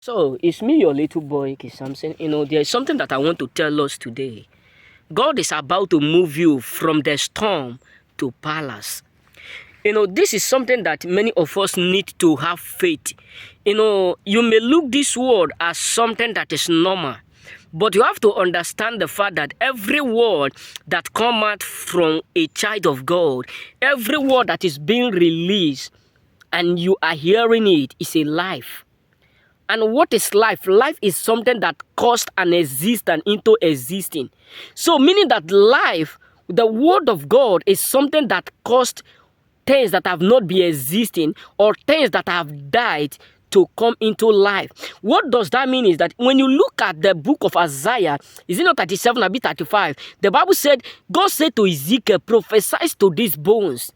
So, it's me, your little boy, K. Samson. There's something that I want to tell us today. God is about to move you from the storm to palace. This is something that many of us need to have faith. You may look this word as something that is normal, but you have to understand the fact that every word that comes out from a child of God, every word that is being released and you are hearing it is a life. And what is life? Life is something that caused an existence into existing. So meaning that life, the word of God is something that caused things that have not been existing or things that have died to come into life. What does that mean is that when you look at the book of Isaiah, is it not 37, a bit 35? The Bible said, God said to Ezekiel, prophesy to these bones.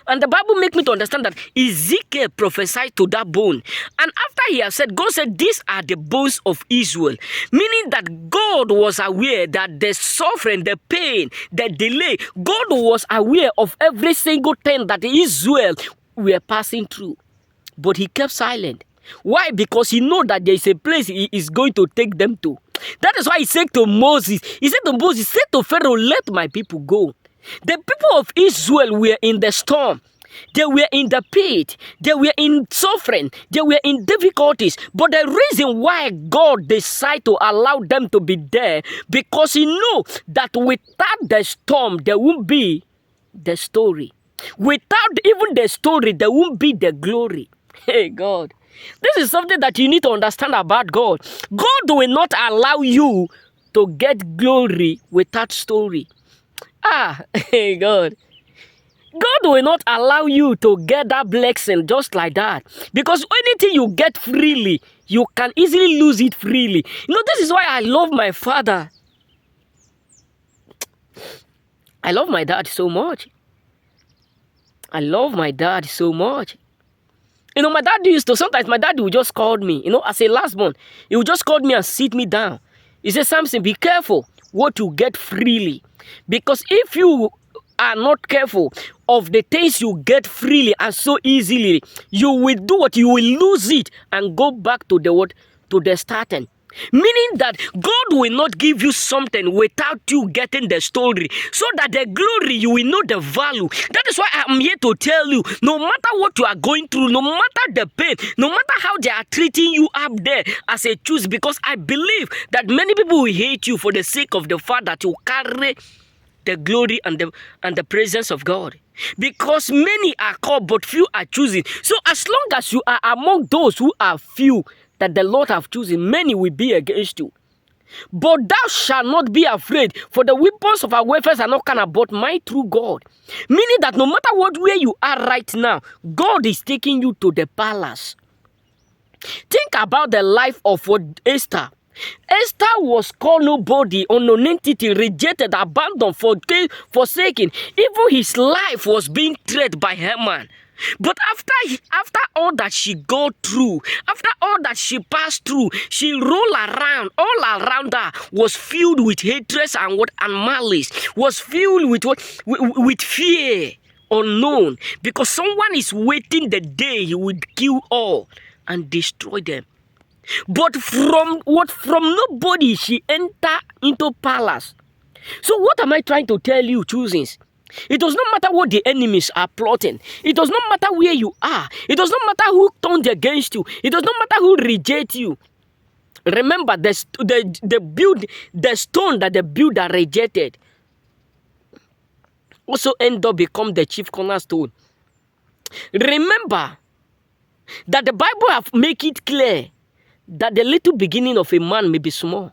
And the Bible make me to understand that Ezekiel prophesied to that bone. And after he has said, God said, these are the bones of Israel. Meaning that God was aware that the suffering, the pain, the delay, God was aware of every single thing that Israel were passing through. But he kept silent. Why? Because he know that there is a place he is going to take them to. That is why he said to Moses, say to Pharaoh, let my people go. The people of Israel were in the storm. They were in the pit. They were in suffering. They were in difficulties. But the reason why God decided to allow them to be there, because he knew that without the storm, there won't be the story. Without even the story, there won't be the glory. Hey, God. This is something that you need to understand about God. God will not allow you to get glory without story. Hey, God. God will not allow you to get that blessing just like that. Because anything you get freely, you can easily lose it freely. This is why I love my father. I love my dad so much. I love my dad so much. My dad sometimes my dad will just call me, as a last born. He will just call me and sit me down. He said, Samson, be careful what you get freely. Because if you are not careful of the things you get freely and so easily, you will do what? You will lose it and go back to the starting. Meaning that God will not give you something without you getting the story. So that the glory, you will know the value. That is why I'm here to tell you, no matter what you are going through, no matter the pain, no matter how they are treating you up there as a choose, because I believe that many people will hate you for the sake of the fact that you carry the glory and the presence of God. Because many are called, but few are choosing. So as long as you are among those who are few, that the Lord have chosen, many will be against you. But thou shalt not be afraid, for the weapons of our warfare are not carnal, but mighty through God. Meaning that no matter where you are right now, God is taking you to the palace. Think about the life of Esther. Esther was called nobody, unknown entity, rejected, abandoned, forsaken. Even his life was being threatened by Haman. But after all that she go through, after all that she passed through, she rolled around. All around her was filled with hatred and malice. Was filled with fear, unknown. Because someone is waiting the day he would kill all and destroy them. But from nobody she entered into palace. So what am I trying to tell you, choosings? It does not matter what the enemies are plotting. It does not matter where you are. It does not matter who turned against you. It does not matter who rejects you. Remember, the stone that the builder rejected also end up become the chief cornerstone. Remember that the Bible have make it clear that the little beginning of a man may be small,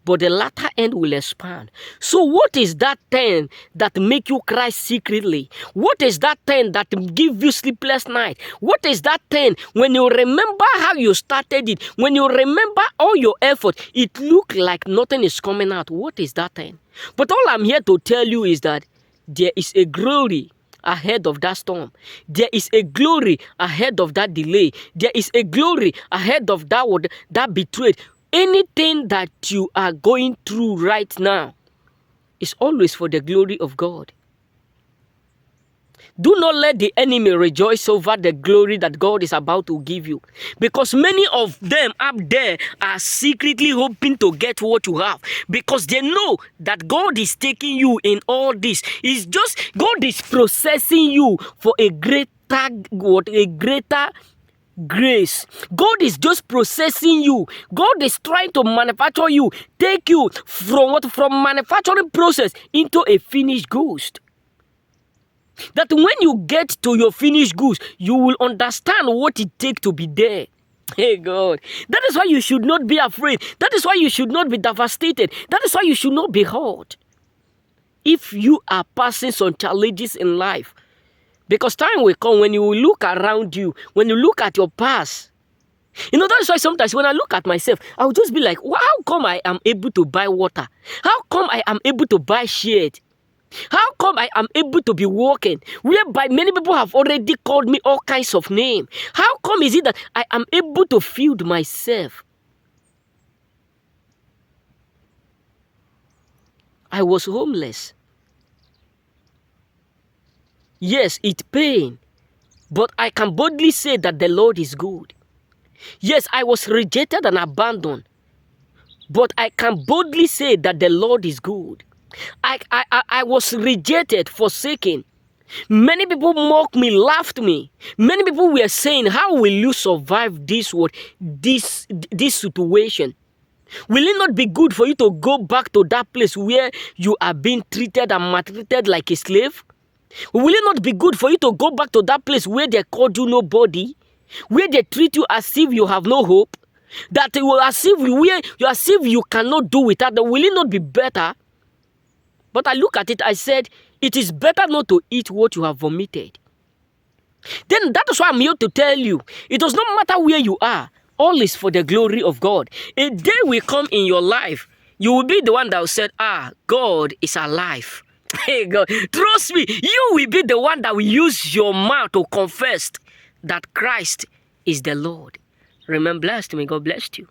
but the latter end will expand. So what is that thing that make you cry secretly? What is that thing that give you sleepless night? What is that thing when you remember how you started it? When you remember all your effort, it look like nothing is coming out. What is that thing? But all I'm here to tell you is that there is a glory ahead of that storm. There is a glory ahead of that delay. There is a glory ahead of that betrayed. Anything that you are going through right now is always for the glory of God. Do not let the enemy rejoice over the glory that God is about to give you. Because many of them up there are secretly hoping to get what you have. Because they know that God is taking you in all this. It's just God is processing you for a greater grace. God is just processing you. God is trying to manufacture you, take you from manufacturing process into a finished goods. That when you get to your finished goods, you will understand what it takes to be there. Hey God, that is why you should not be afraid. That is why you should not be devastated. That is why you should not be hurt. If you are passing some challenges in life, because time will come when you will look around you, when you look at your past. That's why sometimes when I look at myself, I'll just be like, well, how come I am able to buy water? How come I am able to buy shade? How come I am able to be walking, whereby many people have already called me all kinds of names? How come is it that I am able to feed myself? I was homeless. Yes, it pain, but I can boldly say that the Lord is good. Yes, I was rejected and abandoned, but I can boldly say that the Lord is good. I was rejected, forsaken. Many people mocked me, laughed me. Many people were saying, how will you survive this situation? Will it not be good for you to go back to that place where you are being treated and maltreated like a slave? Will it not be good for you to go back to that place where they called you nobody? Where they treat you as if you have no hope? That as if you cannot do without them? Will it not be better? But I look at it, I said, it is better not to eat what you have vomited. Then that is why I'm here to tell you, it does not matter where you are, all is for the glory of God. A day will come in your life, you will be the one that will say, God is alive. Hey God, trust me, you will be the one that will use your mouth to confess that Christ is the Lord. Remain blessed. May God bless you.